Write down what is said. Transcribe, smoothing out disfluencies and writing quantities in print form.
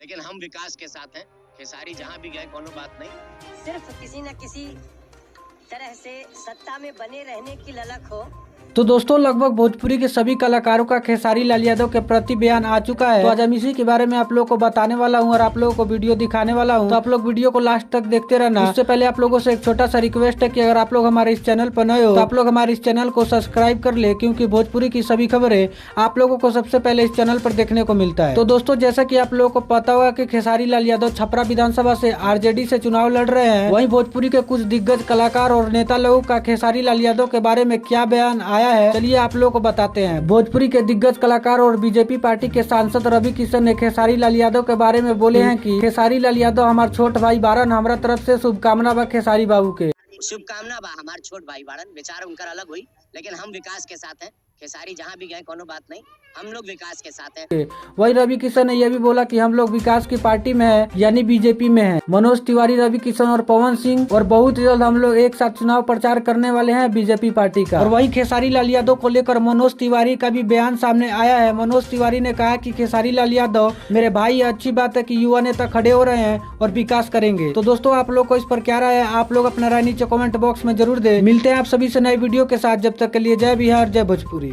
लेकिन हम विकास के साथ हैं। खेसारी जहां भी गए कोनो बात नहीं। सिर्फ किसी न किसी तरह से सत्ता में बने रहने की ललक हो। तो दोस्तों लगभग भोजपुरी के सभी कलाकारों का खेसारी लाल यादव के प्रति बयान आ चुका है। तो आज हम इसी के बारे में आप लोगों को बताने वाला हूं और आप लोगों को वीडियो दिखाने वाला हूं। तो आप लोग वीडियो को लास्ट तक देखते रहना। उससे पहले आप लोगों से एक छोटा सा रिक्वेस्ट है कि अगर आप लोग हमारे इस चैनल पर नए हो तो आप लोग हमारे इस चैनल को सब्सक्राइब कर ले, क्योंकि भोजपुरी की सभी खबरें आप लोगों को सबसे पहले इस चैनल पर देखने को मिलता है। तो दोस्तों जैसा की आप लोगों को पता होगा कि खेसारी लाल यादव छपरा विधानसभा से आरजेडी से चुनाव लड़ रहे हैं। वहीं भोजपुरी के कुछ दिग्गज कलाकार और नेता लोगों का खेसारी लाल यादव के बारे में क्या बयान आया है, चलिए आप लोगों को बताते हैं। भोजपुरी के दिग्गज कलाकार और बीजेपी पार्टी के सांसद रवि किशन ने खेसारी लाल यादव के बारे में बोले हैं कि खेसारी लाल यादव हमारे छोट भाई बारन, हमारा तरफ से शुभकामना बा खेसारी बाबू के। शुभकामना बा हमारे छोट भाई बाड़न, विचार उनका अलग हुई लेकिन हम विकास के साथ हैं। खेसारी जहां भी गए कोनो बात नहीं, हम लोग विकास के साथ हैं। वही रवि किशन ने यह भी बोला कि हम लोग विकास की पार्टी में है, यानी बीजेपी में है। मनोज तिवारी, रवि किशन और पवन सिंह और बहुत जल्द हम लोग एक साथ चुनाव प्रचार करने वाले हैं बीजेपी पार्टी का। और वही खेसारी लाल यादव को लेकर मनोज तिवारी का भी बयान सामने आया है। मनोज तिवारी ने कहा कि खेसारी लाल यादव मेरे भाई, अच्छी बात है कि युवा नेता खड़े हो रहे हैं और विकास करेंगे। तो दोस्तों आप लोग को इस पर क्या राय है, आप लोग अपना राय नीचे कमेंट बॉक्स में जरूर दे। मिलते हैं आप सभी से नए वीडियो के साथ, जब तक के लिए जय बिहार जय भोजपुरी।